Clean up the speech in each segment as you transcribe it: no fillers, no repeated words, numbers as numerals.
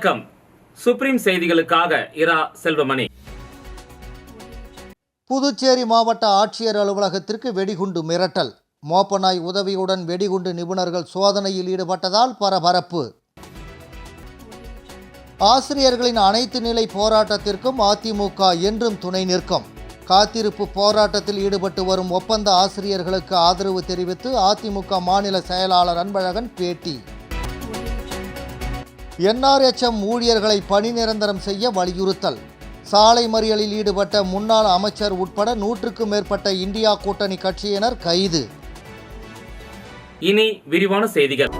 வணக்கம். சுப்ரீம் செய்திகளுக்காக இரா செல்வமணி. புதுச்சேரி மாவட்ட ஆட்சியர் அலுவலகத்திற்கு வெடிகுண்டு மிரட்டல். மோப்பநாய் உதவியுடன் வெடிகுண்டு நிபுணர்கள் சோதனையில் ஈடுபட்டதால் பரபரப்பு. ஆசிரியர்களின் அனைத்து நிலை போராட்டத்திற்கும் அதிமுக என்றும் துணை நிற்கும். காத்திருப்பு போராட்டத்தில் ஈடுபட்டு வரும் ஒப்பந்த ஆசிரியர்களுக்கு ஆதரவு தெரிவித்து அதிமுக மாநில செயலாளர் அன்பழகன் பேட்டி. NRHM ஊழியர்களை பணி நிரந்தரம் செய்ய வலியுறுத்தல். சாலை மறியலில் ஈடுபட்ட முன்னாள் அமைச்சர் உட்பட 100க்கும் மேற்பட்ட இந்தியா கூட்டணி கட்சியினர் கைது. இனி விரிவான செய்திகள்.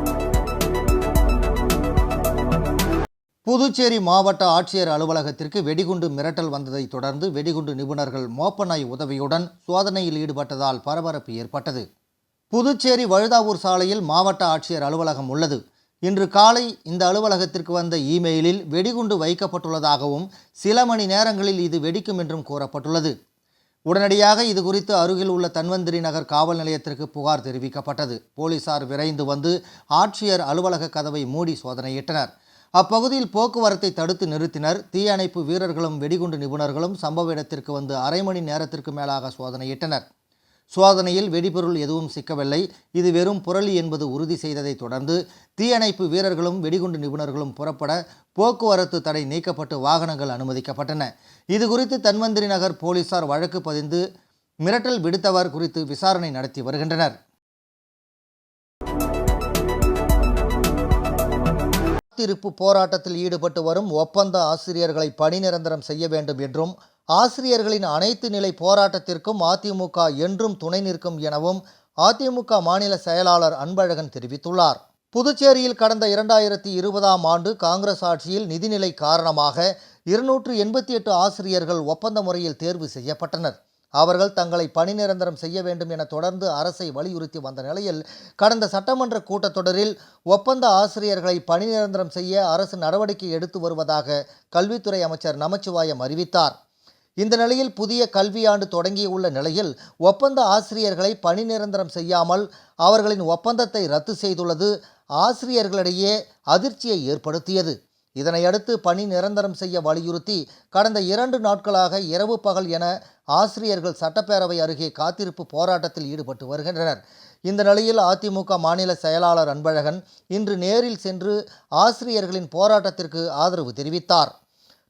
புதுச்சேரி மாவட்ட ஆட்சியர் அலுவலகத்திற்கு வெடிகுண்டு மிரட்டல் வந்ததை தொடர்ந்து வெடிகுண்டு நிபுணர்கள் மோப்பநாய் உதவியுடன் சோதனையில் ஈடுபட்டதால் பரபரப்பு ஏற்பட்டது. புதுச்சேரி வழுதாவூர் சாலையில் மாவட்ட ஆட்சியர் அலுவலகம் உள்ளது. இன்று காலை இந்த அலுவலகத்திற்கு வந்த இமெயிலில் வெடிகுண்டு வைக்கப்பட்டுள்ளதாகவும் சில மணி நேரங்களில் இது வெடிக்கும் என்றும் கூறப்பட்டுள்ளது. உடனடியாக இது குறித்து அருகில் உள்ள தன்வந்திரி நகர் காவல் நிலையத்திற்கு புகார் தெரிவிக்கப்பட்டது. போலீசார் விரைந்து வந்து ஆட்சியர் அலுவலக கதவை மூடி சோதனையிட்டனர். அப்பகுதியில் போக்குவரத்தை தடுத்து நிறுத்தினர். தீயணைப்பு வீரர்களும் வெடிகுண்டு நிபுணர்களும் சம்பவ இடத்திற்கு வந்து அரை மணி நேரத்திற்கு மேலாக சோதனையிட்டனர். சோதனையில் வெடிபொருள் எதுவும் சிக்கவில்லை. இது வெறும் புரளி என்பது உறுதி செய்ததை தொடர்ந்து தீயணைப்பு வீரர்களும் வெடிகுண்டு நிபுணர்களும் புறப்பட போக்குவரத்து தடை நீக்கப்பட்டு வாகனங்கள் அனுமதிக்கப்பட்டன. இது குறித்து தன்வந்திரி நகர் போலீசார் வழக்கு பதிந்து மிரட்டல் விடுத்தவர் குறித்து விசாரணை நடத்தி வருகின்றனர். காத்திருப்பு போராட்டத்தில் ஈடுபட்டு வரும் ஒப்பந்த ஆசிரியர்களை பணி நிரந்தரம் செய்ய வேண்டும் என்றும் ஆசிரியர்களின் அனைத்து நிலை போராட்டத்திற்கும் அதிமுக என்றும் துணை நிற்கும் எனவும் அதிமுக மாநில செயலாளர் அன்பழகன் தெரிவித்துள்ளார். புதுச்சேரியில் கடந்த 2020ஆம் ஆண்டு காங்கிரஸ் ஆட்சியில் நிதிநிலை காரணமாக 288 ஆசிரியர்கள் ஒப்பந்த முறையில் தேர்வு செய்யப்பட்டனர். அவர்கள் தங்களை பணி நிரந்தரம் செய்ய வேண்டும் என தொடர்ந்து அரசை வலியுறுத்தி வந்த நிலையில் கடந்த சட்டமன்ற கூட்டத்தொடரில் ஒப்பந்த ஆசிரியர்களை பணி நிரந்தரம் செய்ய அரசு நடவடிக்கை எடுத்து வருவதாக கல்வித்துறை அமைச்சர் நமச்சிவாயம் அறிவித்தார். இந்த நிலையில் புதிய கல்வியாண்டு தொடங்கியுள்ள நிலையில் ஒப்பந்த ஆசிரியர்களை பணி நிரந்தரம் செய்யாமல் அவர்களின் ஒப்பந்தத்தை ரத்து செய்துள்ளது ஆசிரியர்களிடையே அதிர்ச்சியை ஏற்படுத்தியது. இதனையடுத்து பணி நிரந்தரம் செய்ய வலியுறுத்தி கடந்த 2 நாட்களாக இரவு பகல் என ஆசிரியர்கள் சட்டப்பேரவை அருகே காத்திருப்பு போராட்டத்தில் ஈடுபட்டு வருகின்றனர். இந்த நிலையில் அதிமுக மாநில செயலாளர் அன்பழகன் இன்று நேரில் சென்று ஆசிரியர்களின் போராட்டத்திற்கு ஆதரவு தெரிவித்தார்.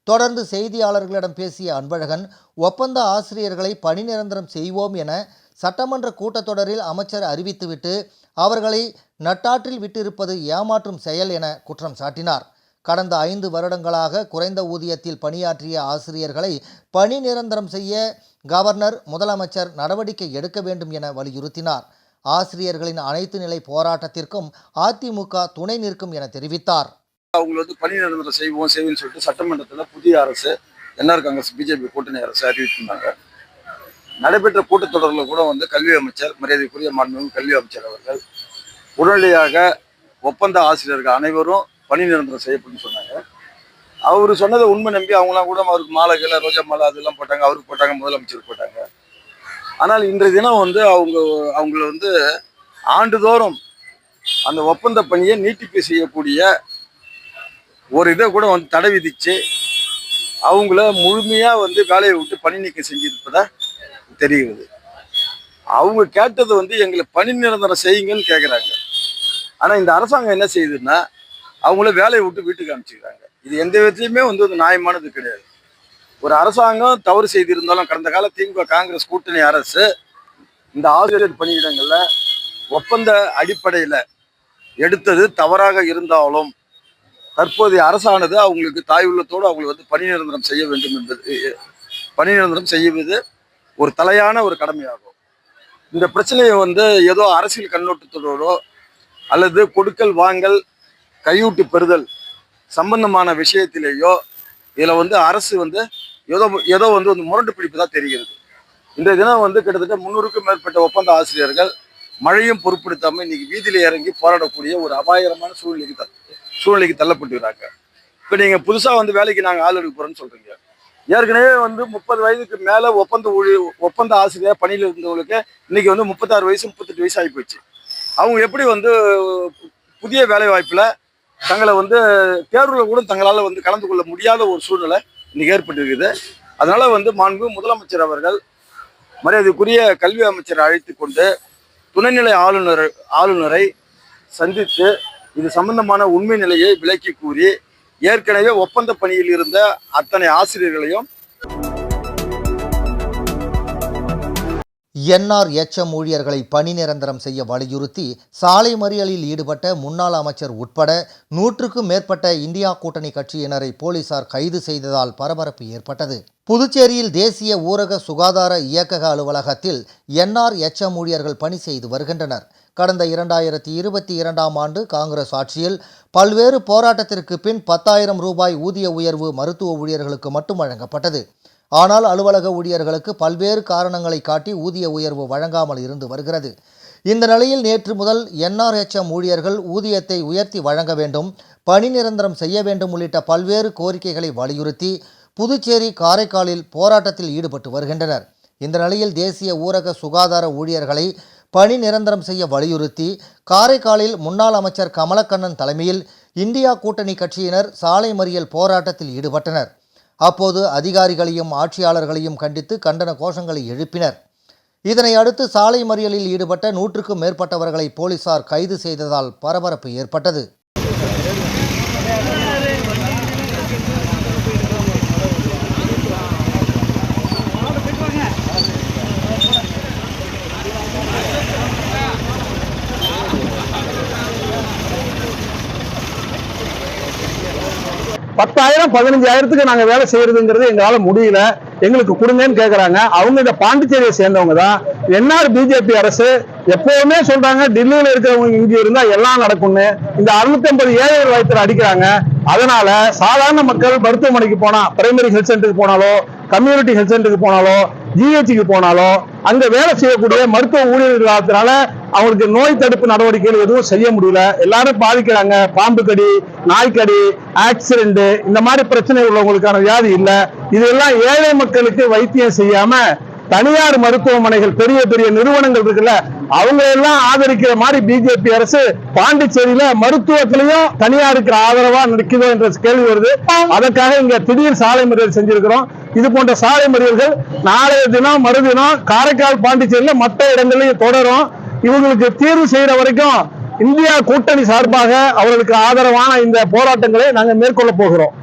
தொடர்ந்து செய்தியாளர்களிடம் பேசிய அன்பழகன், ஒப்பந்த ஆசிரியர்களை பணி நிரந்தரம் செய்வோம் என சட்டமன்ற கூட்டத்தொடரில் அமைச்சர் அறிவித்துவிட்டு அவர்களை நட்டாற்றில் விட்டிருப்பது ஏமாற்றும் செயல் என குற்றம் சாட்டினார். கடந்த 5 வருடங்களாக குறைந்த ஊதியத்தில் பணியாற்றிய ஆசிரியர்களை பணி நிரந்தரம் செய்ய கவர்னர், முதலமைச்சர் நடவடிக்கை எடுக்க வேண்டும் என வலியுறுத்தினார். ஆசிரியர்களின் அனைத்து நிலை போராட்டத்திற்கும் அதிமுக துணை நிற்கும் என தெரிவித்தார். அவங்க பணி நிரந்தரம் செய்வோம்னு சொல்லிட்டு சட்டமன்றத்தில் புதிய அரசு என்ஆர் காங்கிரஸ் பிஜேபி கூட்டணி அரசு அறிவித்திருந்தாங்க. நடைபெற்ற கூட்டத்தொடரில் கூட கல்வி அமைச்சர், மரியாதைக்குரிய மாண்புமிகு கல்வி அமைச்சர் அவர்கள் உடனடியாக ஒப்பந்த ஆசிரியர்கள் அனைவரும் பணி நிரந்தரம் செய்யப்படும் சொன்னாங்க. அவர் சொன்னதை உண்மை நம்பி அவங்களாம் கூட அவருக்கு மாலைகளை, ரோஜா மாலை அதெல்லாம் போட்டாங்க, அவருக்கு போட்டாங்க, முதலமைச்சருக்கு போட்டாங்க. ஆனால் இன்றைய தினம் அவங்கள ஆண்டுதோறும் அந்த ஒப்பந்த பணியை நீட்டிப்பு செய்யக்கூடிய ஒரு இதை கூட தடை விதிச்சு அவங்கள முழுமையாக வேலையை விட்டு பணி நீக்கம் செஞ்சிருப்பதா தெரிகிறது. அவங்க கேட்டது எங்களை பணி நிரந்தரம் செய்யுங்கன்னு கேட்குறாங்க. ஆனால் இந்த அரசாங்கம் என்ன செய்யுதுன்னா அவங்கள வேலையை விட்டு வீட்டுக்கு அனுப்பிச்சிக்கிறாங்க. இது எந்த விதத்துலையுமே ஒரு நியாயமானது கிடையாது. ஒரு அரசாங்கம் தவறு செய்திருந்தாலும் கடந்த கால திமுக காங்கிரஸ் கூட்டணி அரசு இந்த ஆசிரியர் பணியிடங்களில் ஒப்பந்த அடிப்படையில் எடுத்தது தவறாக இருந்தாலும் தற்போதைய அரசானது அவங்களுக்கு தாய் உள்ளத்தோடு அவங்களுக்கு பணி நிரந்தரம் செய்ய வேண்டும் என்பது, பணி நிரந்தரம் செய்வது ஒரு தலையான ஒரு கடமையாகும். இந்த பிரச்சனையை ஏதோ அரசியல் கண்ணோட்டத்தோடோ அல்லது கொடுக்கல் வாங்கல், கையூட்டு பெறுதல் சம்பந்தமான விஷயத்திலேயோ இதில் அரசு ஏதோ முரண்டு பிடிப்பு தான் தெரிகிறது. இன்றைய தினம் கிட்டத்தட்ட 300க்கும் மேற்பட்ட ஒப்பந்த ஆசிரியர்கள் மழையும் பொருட்படுத்தாமல் இன்னைக்கு வீதியில இறங்கி போராடக்கூடிய ஒரு அபாயகரமான சூழ்நிலைக்கு தள்ளப்பட்டுறாங்க. இப்போ நீங்கள் புதுசாக வேலைக்கு நாங்கள் ஆள் எடுக்க போகிறோன்னு சொல்கிறீங்க. ஏற்கனவே 30 வயதுக்கு மேலே ஒப்பந்த ஆசிரியர் பணியில் இருந்தவங்களுக்கு இன்னைக்கு 36 வயசு 38 வயசு ஆகி போச்சு. அவங்க எப்படி புதிய வேலை வாய்ப்பில் தங்களை வந்து தேர்வுல கூட தங்களால் வந்து கலந்து கொள்ள முடியாத ஒரு சூழ்நிலை இன்னைக்கு ஏற்பட்டிருக்குது. அதனால வந்து மாண்பு முதலமைச்சர் அவர்கள் மரியாதைக்குரிய கல்வி அமைச்சரை அழைத்து கொண்டு துணைநிலை ஆளுநரை சந்தித்து இது சம்பந்தமான உண்மை நிலையை விளக்கி கூறி ஏற்கனவே ஒப்பந்த பணியில் இருந்த அத்தனை ஆசிரியர்களையும் என்ஆர்எச்எம் ஊழியர்களை பணி நிரந்தரம் செய்ய வலியுறுத்தி சாலை மறியலில் ஈடுபட்ட முன்னாள் அமைச்சர் உட்பட 100க்கும் மேற்பட்ட இந்தியா கூட்டணி கட்சியினரை போலீசார் கைது செய்ததால் பரபரப்பு ஏற்பட்டது. புதுச்சேரியில் தேசிய ஊரக சுகாதார இயக்கக அலுவலகத்தில் என்ஆர்எச்எம் ஊழியர்கள் பணி செய்து வருகின்றனர். கடந்த 2022ஆம் ஆண்டு காங்கிரஸ் ஆட்சியில் பல்வேறு போராட்டத்திற்கு பின் 10,000 ரூபாய் ஊதிய உயர்வு மருத்துவ ஊழியர்களுக்கு மட்டும் வழங்கப்பட்டது. ஆனால் அலுவலக ஊழியர்களுக்கு பல்வேறு காரணங்களை காட்டி ஊதிய உயர்வு வழங்காமல் இருந்து வருகிறது. இந்த நிலையில் நேற்று முதல் என்ஆர்எச்எம் ஊழியர்கள் ஊதியத்தை உயர்த்தி வழங்க வேண்டும், பணி நிரந்தரம் செய்ய வேண்டும் உள்ளிட்ட பல்வேறு கோரிக்கைகளை வலியுறுத்தி புதுச்சேரி, காரைக்காலில் போராட்டத்தில் ஈடுபட்டு வருகின்றனர். இந்த நிலையில் தேசிய ஊரக சுகாதார ஊழியர்களை பணி நிரந்தரம் செய்ய வலியுறுத்தி காரைக்காலில் முன்னாள் அமைச்சர் கமலக்கண்ணன் தலைமையில் இந்தியா கூட்டணி கட்சியினர் சாலை மறியல் போராட்டத்தில் ஈடுபட்டனர். அப்போது அதிகாரிகளையும் ஆட்சியாளர்களையும் கண்டித்து கண்டன கோஷங்களை எழுப்பினர். இதனை அடுத்து சாலை மறியலில் ஈடுபட்ட 100க்கும் மேற்பட்டவர்களை போலீசார் கைது செய்ததால் பரபரப்பு ஏற்பட்டது. $10,000 $15,000 நாங்க வேலை செய்யறதுங்கிறது எங்களால முடியல, எங்களுக்கு கொடுங்கன்னு கேக்குறாங்க. அவங்க இந்த பாண்டிச்சேரியை சேர்ந்தவங்க தான். என்ஆர் பிஜேபி அரசு எப்பவுமே சொல்றாங்க டெல்லியில இருக்கிறவங்க இங்க இருந்தா எல்லாம் நடக்கும்னு. இந்த 650 ஏழைகள் வயிற்றுல அடிக்கிறாங்க. அதனால சாதாரண மக்கள் மருத்துவமனைக்கு போனா, பிரைமரி ஹெல்த் சென்டருக்கு போனாலோ, கம்யூனிட்டி ஹெல்த் சென்டருக்கு போனாலோ, ஜிஹெச்சுக்கு போனாலோ, அங்க வேலை செய்யக்கூடிய மருத்துவ ஊழியர்களால அவங்களுக்கு நோய் தடுப்பு நடவடிக்கைகள் எதுவும் செய்ய முடியல. எல்லாரும் பாதிக்கிறாங்க. பாம்பு கடி, நாய்க்கடி, ஆக்சிடென்ட், இந்த மாதிரி பிரச்சனை உள்ளவங்களுக்கான வியாதி இல்ல. இதெல்லாம் ஏழை மக்களுக்கு வைத்தியம் செய்யாம தனியார் மருத்துவமனைகள், பெரிய பெரிய நிறுவனங்கள் இருக்குல்ல, அவங்க எல்லாம் ஆதரிக்கிற மாதிரி பிஜேபி அரசு பாண்டிச்சேரியில மருத்துவத்திலையும் தனியாருக்கு ஆதரவா நிற்குதோ என்ற கேள்வி வருது. அதற்காக இங்க திடீர் சாலை மறியல் செஞ்சிருக்கிறோம். இது போன்ற சாலை மறியல்கள் நாளைய தினம், மறுதினம் காரைக்கால், பாண்டிச்சேரியில மற்ற இடங்களையும் தொடரும். இவங்களுக்கு தீர்வு செய்யற வரைக்கும் இந்தியா கூட்டணி சார்பாக அவர்களுக்கு ஆதரவான இந்த போராட்டங்களை நாங்கள் மேற்கொள்ள போகிறோம்.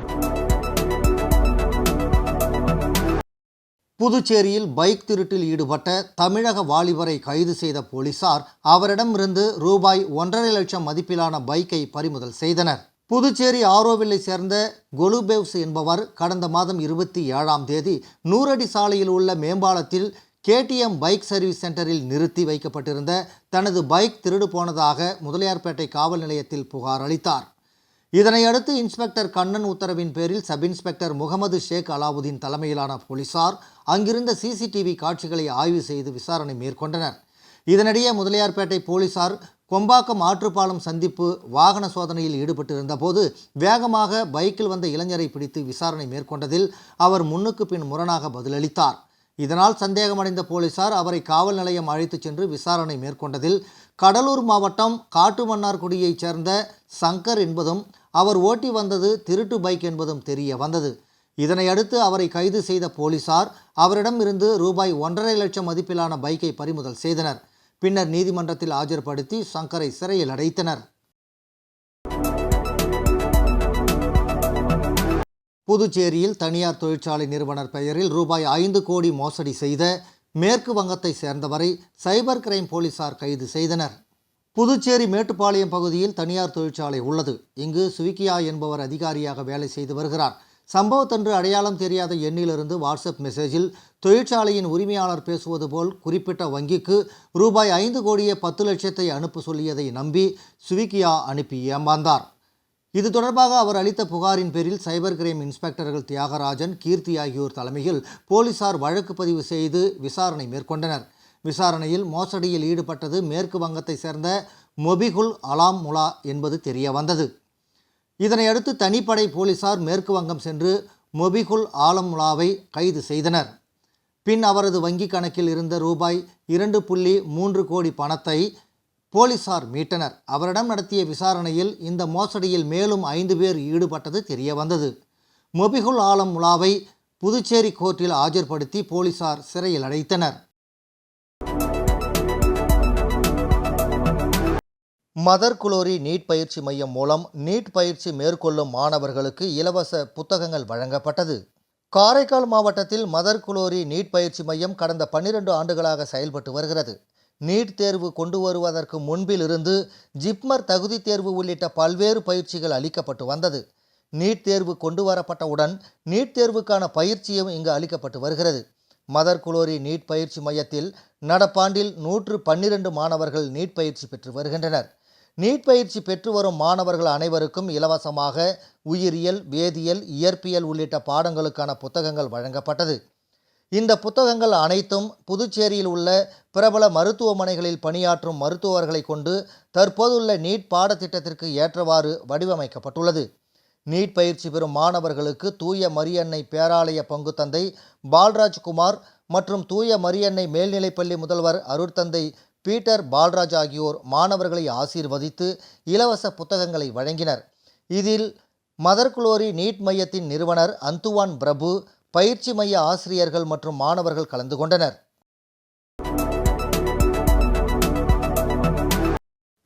புதுச்சேரியில் பைக் திருட்டில் ஈடுபட்ட தமிழக வாலிபரை கைது செய்த போலீசார் அவரிடமிருந்து ரூபாய் 1.5 லட்சம் மதிப்பிலான பைக்கை பறிமுதல் செய்தனர். புதுச்சேரி ஆரோவில்லை சேர்ந்த கொலுபேவ்ஸ் என்பவர் கடந்த மாதம் 27ஆம் தேதி 100 அடி சாலையில் உள்ள மேம்பாலத்தில் KTM பைக் சர்வீஸ் சென்டரில் நிறுத்தி வைக்கப்பட்டிருந்த தனது பைக் திருடு போனதாக முதலியார்பேட்டை காவல் நிலையத்தில் புகார் அளித்தார். இதனையடுத்து இன்ஸ்பெக்டர் கண்ணன் உத்தரவின் பேரில் சப் இன்ஸ்பெக்டர் முகமது ஷேக் அலாவுதீன் தலைமையிலான போலீசார் அங்கிருந்த CCTV காட்சிகளை ஆய்வு செய்து விசாரணை மேற்கொண்டனர். இதனிடையே முதலியார்பேட்டை போலீசார் கொம்பாக்கம் ஆற்றுப்பாலம் சந்திப்பு வாகன சோதனையில் ஈடுபட்டிருந்த போது வேகமாக பைக்கில் வந்த இளைஞரை பிடித்து விசாரணை மேற்கொண்டதில் அவர் முன்னுக்கு பின் முரணாக பதிலளித்தார். இதனால் சந்தேகமடைந்த போலீசார் அவரை காவல் நிலையம் அழைத்துச் சென்று விசாரணை மேற்கொண்டதில் கடலூர் மாவட்டம் காட்டுமன்னார்குடியைச் சேர்ந்த சங்கர் என்பதும் அவர் ஓட்டி வந்தது திருட்டு பைக் என்பதும் தெரிய வந்தது. இதனையடுத்து அவரை கைது செய்த போலீசார் அவரிடமிருந்து ரூபாய் 1.5 லட்சம் மதிப்பிலான பைக்கை பறிமுதல் செய்தனர். பின்னர் நீதிமன்றத்தில் ஆஜர்படுத்தி சங்கரை சிறையில் அடைத்தனர். புதுச்சேரியில் தனியார் தொழிற்சாலை நிறுவனர் பெயரில் ரூபாய் 5 கோடி மோசடி செய்த மேற்கு வங்கத்தை சேர்ந்தவரை சைபர் கிரைம் போலீசார் கைது செய்தனர். புதுச்சேரி மேட்டுப்பாளையம் பகுதியில் தனியார் தொழிற்சாலை உள்ளது. இங்கு சுவிக்கியா என்பவர் அதிகாரியாக வேலை செய்து வருகிறார். சம்பவத்தன்று அடையாளம் தெரியாத எண்ணிலிருந்து வாட்ஸ்அப் மெசேஜில் தொழிற்சாலையின் உரிமையாளர் பேசுவது போல் குறிப்பிட்ட வங்கிக்கு ரூபாய் 5 கோடியே 10 லட்சத்தை அனுப்ப சொல்லியதை நம்பி சுவிக்கியா அனுப்பி ஏமாந்தார். இது தொடர்பாக அவர் அளித்த புகாரின் பேரில் சைபர் கிரைம் இன்ஸ்பெக்டர்கள் தியாகராஜன், கீர்த்தி ஆகியோர் தலைமையில் போலீசார் வழக்கு பதிவு செய்து விசாரணை மேற்கொண்டனர். விசாரணையில் மோசடியில் ஈடுபட்டது மேற்கு வங்கத்தை சேர்ந்த மொபிகுல் அலாம் முலா என்பது தெரிய வந்தது. இதனையடுத்து தனிப்படை போலீசார் மேற்கு வங்கம் சென்று மொபிகுல் ஆலம் முலாவை கைது செய்தனர். பின் அவரது வங்கி கணக்கில் இருந்த ரூபாய் 2.3 கோடி பணத்தை போலீசார் மீட்டனர். அவரிடம் நடத்திய விசாரணையில் இந்த மோசடியில் மேலும் 5 பேர் ஈடுபட்டது தெரிய வந்தது. மொபிகுல் ஆலம் முலாவை புதுச்சேரி கோர்ட்டில் ஆஜர்படுத்தி போலீசார் சிறையில் அடைத்தனர். மதர் குளோரி நீட் பயிற்சி மையம் மூலம் நீட் பயிற்சி மேற்கொள்ளும் மாணவர்களுக்கு இலவச புத்தகங்கள் வழங்கப்பட்டது. காரைக்கால் மாவட்டத்தில் மதர் குளோரி நீட் பயிற்சி மையம் கடந்த 12 ஆண்டுகளாக செயல்பட்டு வருகிறது. நீட் தேர்வு கொண்டு வருவதற்கு முன்பிலிருந்து ஜிப்மர் தகுதி தேர்வு உள்ளிட்ட பல்வேறு பயிற்சிகள் அளிக்கப்பட்டு வந்தது. நீட் தேர்வு கொண்டு வரப்பட்டவுடன் நீட் தேர்வுக்கான பயிற்சியும் இங்கு அளிக்கப்பட்டு வருகிறது. மதர் குளோரி நீட் பயிற்சி மையத்தில் நடப்பாண்டில் 112 மாணவர்கள் நீட் பயிற்சி பெற்று வருகின்றனர். நீட் பயிற்சி பெற்று வரும் மாணவர்கள் அனைவருக்கும் இலவசமாக உயிரியல், வேதியியல், இயற்பியல் உள்ளிட்ட பாடங்களுக்கான புத்தகங்கள் வழங்கப்பட்டது. இந்த புத்தகங்கள் அனைத்தும் புதுச்சேரியில் உள்ள பிரபல மருத்துவமனைகளில் பணியாற்றும் மருத்துவர்களை கொண்டு தற்போதுள்ள நீட் பாடத்திட்டத்திற்கு ஏற்றவாறு வடிவமைக்கப்பட்டுள்ளது. நீட் பயிற்சி பெறும் மாணவர்களுக்கு தூய மரியன்னை பேராலய பங்குத்தந்தை பால்ராஜ்குமார் மற்றும் தூய மரியன்னை மேல்நிலைப்பள்ளி முதல்வர் அருட்தந்தை பீட்டர் பால்ராஜ் ஆகியோர் மாணவர்களை ஆசீர்வதித்து இலவச புத்தகங்களை வழங்கினர். இதில் மதர் குளோரி நீட் மையத்தின் நிறுவனர் அந்துவான் பிரபு, பயிற்சி மைய ஆசிரியர்கள் மற்றும் மாணவர்கள் கலந்து கொண்டனர்.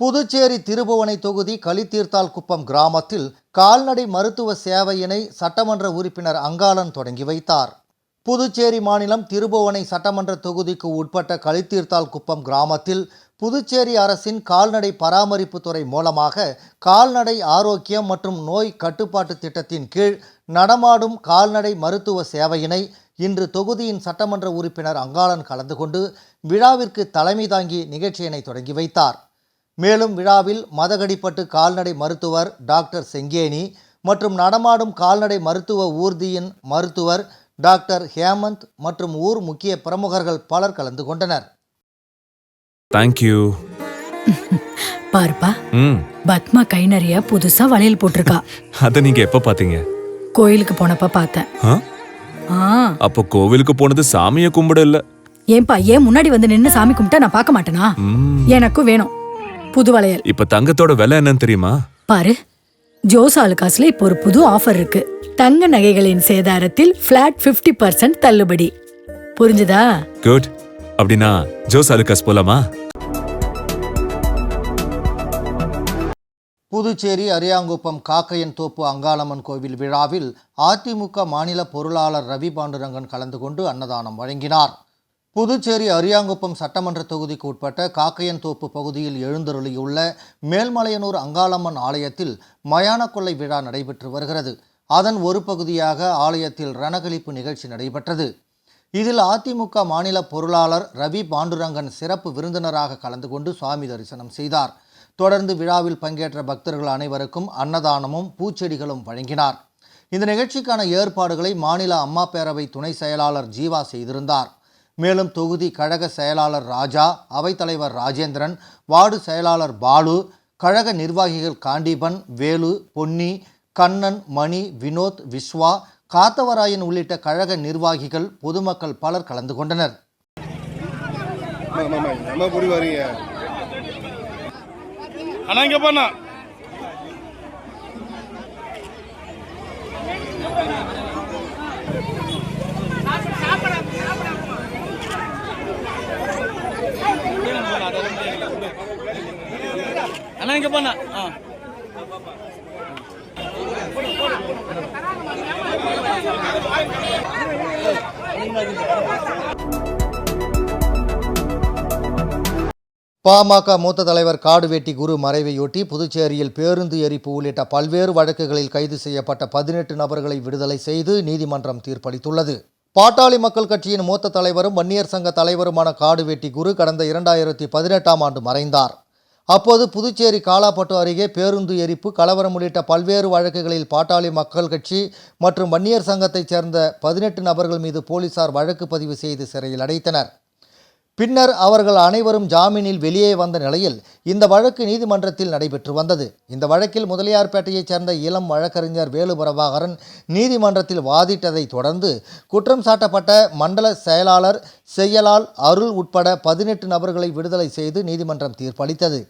புதுச்சேரி திருபுவனை தொகுதி களித்தீர்த்தால் குப்பம் கிராமத்தில் கால்நடை மருத்துவ சேவையினை சட்டமன்ற உறுப்பினர் அங்காளன் தொடங்கி வைத்தார். புதுச்சேரி மாநிலம் திருபுவனை சட்டமன்ற தொகுதிக்கு உட்பட்ட களித்தீர்த்தால் குப்பம் கிராமத்தில் புதுச்சேரி அரசின் கால்நடை பராமரிப்பு துறை மூலமாக கால்நடை ஆரோக்கியம் மற்றும் நோய் கட்டுப்பாட்டு திட்டத்தின் கீழ் நடமாடும் கால்நடை மருத்துவ சேவையினை இன்று தொகுதியின் சட்டமன்ற உறுப்பினர் அங்காளன் கலந்து கொண்டு விழாவிற்கு தலைமை தாங்கி நிகழ்ச்சியினை தொடங்கி வைத்தார். மேலும் விழாவில் மதகடிப்பட்டு கால்நடை மருத்துவர் டாக்டர் செங்கேனி மற்றும் நடமாடும் கால்நடை மருத்துவ ஊர்தியின் மருத்துவர் டாக்டர் ஹேமந்த் மற்றும் ஊர் முக்கிய பிரமுகர்கள் பலர் கலந்து கொண்டனர். தேங்க்யூ. பாருப்பா, பத்மா கை நிறைய புதுசா வளையல் போட்டிருக்கா. அத நீங்க எப்ப பாத்தீங்க? கோயிலுக்கு போனப்ப பார்த்தேன். அப்போ கோவிலுக்கு போனது சாமியை கும்பிட இல்ல. ஏன்பா, ஏன் முன்னாடி வந்து நின்னு சாமி கும்பிட்டா நான் பார்க்க மாட்டேனா? எனக்கும் வேணும் புது வளையல். இப்ப தங்கத்தோட விலை என்னன்னு தெரியுமா? பாரு, ஜோஸ் ஆலுகாஸ்ல இப்போ ஒரு புது ஆஃபர் இருக்கு. தங்க நகைகளின் சேதாரத்தில் பிளாட் 50% தள்ளுபடி. புரிஞ்சுதா? குட். அப்படின்னா ஜோஸ் ஆலுகாஸ் போலாமா? புதுச்சேரி அரியாங்குப்பம் காக்கையன் தோப்பு அங்காளம்மன் கோவில் விழாவில் அதிமுக மாநில பொருளாளர் ரவி பாண்டுரங்கன் கலந்து கொண்டு அன்னதானம் வழங்கினார். புதுச்சேரி அரியாங்குப்பம் சட்டமன்ற தொகுதிக்கு உட்பட்ட காக்கையன் தோப்பு பகுதியில் எழுந்தருளியுள்ள மேல்மலையனூர் அங்காளம்மன் ஆலயத்தில் மயான கொள்ளை விழா நடைபெற்று வருகிறது. அதன் ஒரு பகுதியாக ஆலயத்தில் ரணகளிப்பு நிகழ்ச்சி நடைபெற்றது. இதில் அதிமுக மாநில பொருளாளர் ரவி பாண்டுரங்கன் சிறப்பு விருந்தினராக கலந்து கொண்டு சுவாமி தரிசனம் செய்தார். தொடர்ந்து விழாவில் பங்கேற்ற பக்தர்கள் அனைவருக்கும் அன்னதானமும் பூச்செடிகளும் வழங்கினார். இந்த நிகழ்ச்சிக்கான ஏற்பாடுகளை மாநில அம்மா பேரவை துணை செயலாளர் ஜீவா செய்திருந்தார். மேலும் தொகுதி கழக செயலாளர் ராஜா, அவைத்தலைவர் ராஜேந்திரன், வார்டு செயலாளர் பாலு, கழக நிர்வாகிகள் காண்டீபன், வேலு, பொன்னி, கண்ணன், மணி, வினோத், விஸ்வா, காத்தவராயன் உள்ளிட்ட கழக நிர்வாகிகள், பொதுமக்கள் பலர் கலந்து கொண்டனர். பாமக மூத்த தலைவர் காடுவெட்டி குரு மறைவையொட்டி புதுச்சேரியில் பேருந்து எரிப்பு உள்ளிட்ட பல்வேறு வழக்குகளில் கைது செய்யப்பட்ட 18 நபர்களை விடுதலை செய்து நீதிமன்றம் தீர்ப்பளித்துள்ளது. பாட்டாளி மக்கள் கட்சியின் மூத்த தலைவரும் வன்னியர் சங்க தலைவருமான காடுவெட்டி குரு கடந்த 2018ஆம் ஆண்டு மறைந்தார். அப்போது புதுச்சேரி காலாப்பட்டு அருகே பேருந்து எரிப்பு, கலவரம் உள்ளிட்ட பல்வேறு வழக்குகளில் பாட்டாளி மக்கள் கட்சி மற்றும் வன்னியர் சங்கத்தைச் சேர்ந்த 18 நபர்கள் மீது போலீசார் வழக்கு பதிவு செய்து சிறையில் அடைத்தனர். பின்னர் அவர்கள் அனைவரும் ஜாமீனில் வெளியே வந்த நிலையில் இந்த வழக்கு நீதிமன்றத்தில் நடைபெற்று வந்தது. இந்த வழக்கில் முதலியார்பேட்டையைச் சேர்ந்த இளம் வழக்கறிஞர் வேலு பிரபாகரன் நீதிமன்றத்தில் வாதிட்டதை தொடர்ந்து குற்றம் சாட்டப்பட்ட மண்டல செயலாளர் செய்யலால் அருள் உட்பட 18 நபர்களை விடுதலை செய்து நீதிமன்றம் தீர்ப்பளித்தது.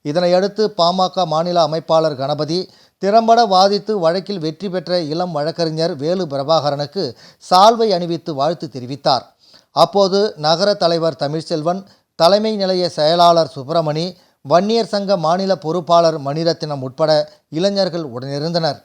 இதனையடுத்து பாமக மாநில அமைப்பாளர் கணபதி திறம்பட வாதித்து வழக்கில் வெற்றி பெற்ற இளம் வழக்கறிஞர் வேலு பிரபாகரனுக்கு சால்வை அணிவித்து வாழ்த்து தெரிவித்தார். அப்போது நகர தலைவர் தமிழ்செல்வன், தலைமை நிலைய செயலாளர் சுப்பிரமணி, வன்னியர் சங்க மாநில பொறுப்பாளர் மணிரத்னம் உட்பட இளைஞர்கள் உடனிருந்தனர்.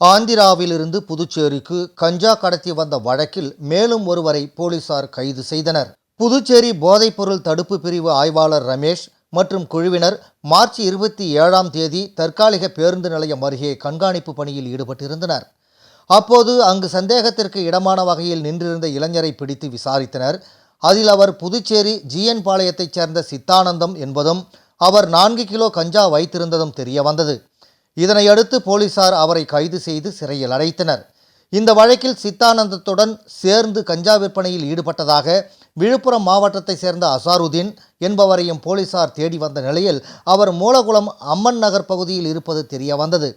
ஆந்திராவிலிருந்து புதுச்சேரிக்கு கஞ்சா கடத்தி வந்த வழக்கில் மேலும் ஒருவரை போலீசார் கைது செய்தனர். புதுச்சேரி போதைப்பொருள் தடுப்பு பிரிவு ஆய்வாளர் ரமேஷ் மற்றும் குழுவினர் மார்ச் 27ஆம் தேதி தற்காலிக பேருந்து நிலையம் அருகே கண்காணிப்பு பணியில் ஈடுபட்டிருந்தனர். அப்போது அங்கு சந்தேகத்திற்கு இடமான வகையில் நின்றிருந்த இளைஞரை பிடித்து விசாரித்தனர். அதில் அவர் புதுச்சேரி ஜிஎன் பாளையத்தைச் சேர்ந்த சித்தானந்தம் என்பதும் அவர் 4 கிலோ கஞ்சா வைத்திருந்ததும் தெரிய வந்தது. இதனையடுத்து போலீசார் அவரை கைது செய்து சிறையில் அடைத்தனர். இந்த வழக்கில் சித்தானந்தத்துடன் சேர்ந்து கஞ்சா விற்பனையில் ஈடுபட்டதாக விழுப்புரம் மாவட்டத்தைச் சேர்ந்த அசாருதீன் என்பவரையும் போலீசார் தேடி வந்த நிலையில் அவர் மூலகுளம் அம்மன் நகர் பகுதியில் இருப்பது தெரிய வந்தது.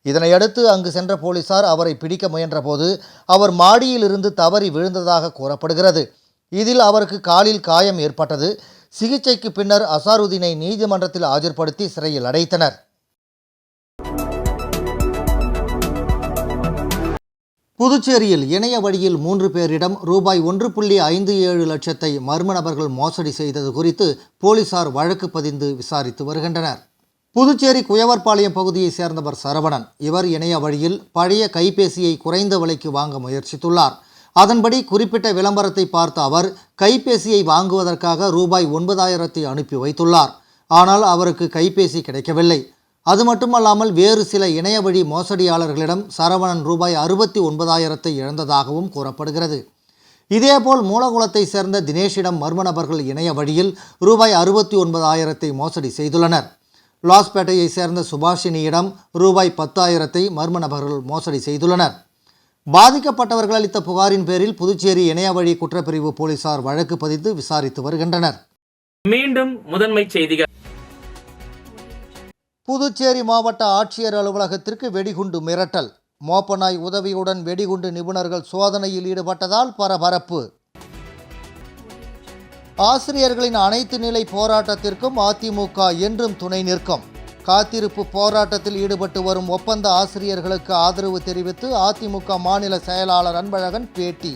இதனையடுத்து அங்கு சென்ற போலீசார் அவரை பிடிக்க முயன்றபோது அவர் மாடியில் இருந்து தவறி விழுந்ததாக கூறப்படுகிறது. இதில் அவருக்கு காலில் காயம் ஏற்பட்டது. சிகிச்சைக்கு பின்னர் அசாருதீனை நீதிமன்றத்தில் ஆஜர்படுத்தி சிறையில் அடைத்தனர். புதுச்சேரியில் இணைய வழியில் 3 பேரிடம் ரூபாய் 1.57 லட்சத்தை மர்ம நபர்கள் மோசடி செய்தது குறித்து போலீசார் வழக்கு பதிந்து விசாரித்து வருகின்றனர். புதுச்சேரி குயவர்பாளையம் பகுதியைச் சேர்ந்தவர் சரவணன். இவர் இணைய வழியில் பழைய கைபேசியை குறைந்த விலைக்கு வாங்க முயற்சித்துள்ளார். அதன்படி குறிப்பிட்ட விளம்பரத்தை பார்த்த அவர் கைபேசியை வாங்குவதற்காக ரூபாய் 9,000 அனுப்பி வைத்துள்ளார். ஆனால் அவருக்கு கைபேசி கிடைக்கவில்லை. அது மட்டுமல்லாமல் வேறு சில இணைய வழி மோசடியாளர்களிடம் சரவணன் ரூபாய் 69,000 இழந்ததாகவும் கூறப்படுகிறது. இதேபோல் மூலகுளத்தை சேர்ந்த தினேஷிடம் மர்ம நபர்கள் இணைய வழியில் ரூபாய் 69,000 மோசடி செய்துள்ளனர். லாஸ்பேட்டையை சேர்ந்த சுபாஷினியிடம் ரூபாய் 10,000 மர்ம நபர்கள் மோசடி செய்துள்ளனர். பாதிக்கப்பட்டவர்கள் அளித்த புகாரின் பேரில் புதுச்சேரி இணைய வழி குற்றப்பிரிவு போலீசார் வழக்கு பதிந்து விசாரித்து வருகின்றனர். மீண்டும் முதன்மை செய்திகள். புதுச்சேரி மாவட்ட ஆட்சியர் அலுவலகத்திற்கு வெடிகுண்டு மிரட்டல். மோப்பநாய் உதவியுடன் வெடிகுண்டு நிபுணர்கள் சோதனையில் ஈடுபட்டதால் பரபரப்பு. ஆசிரியர்களின் அனைத்து நிலை போராட்டத்திற்கும் அதிமுக என்றும் துணை நிற்கும். காத்திருப்பு போராட்டத்தில் ஈடுபட்டு வரும் ஒப்பந்த ஆசிரியர்களுக்கு ஆதரவு தெரிவித்து அதிமுக மாநில செயலாளர் அன்பழகன் பேட்டி.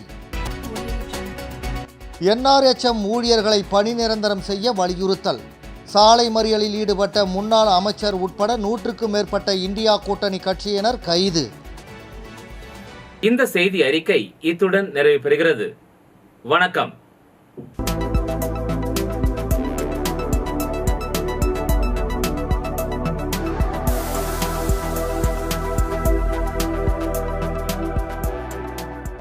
NRHM ஊழியர்களை பணி நிரந்தரம் செய்ய வலியுறுத்தல். சாலை மறியலில் ஈடுபட்ட முன்னாள் அமைச்சர் உட்பட 100க்கும் மேற்பட்ட இந்தியா கூட்டணி கட்சியினர் கைது. இந்த செய்தி அறிக்கை இத்துடன் நிறைவு பெறுகிறது. வணக்கம்.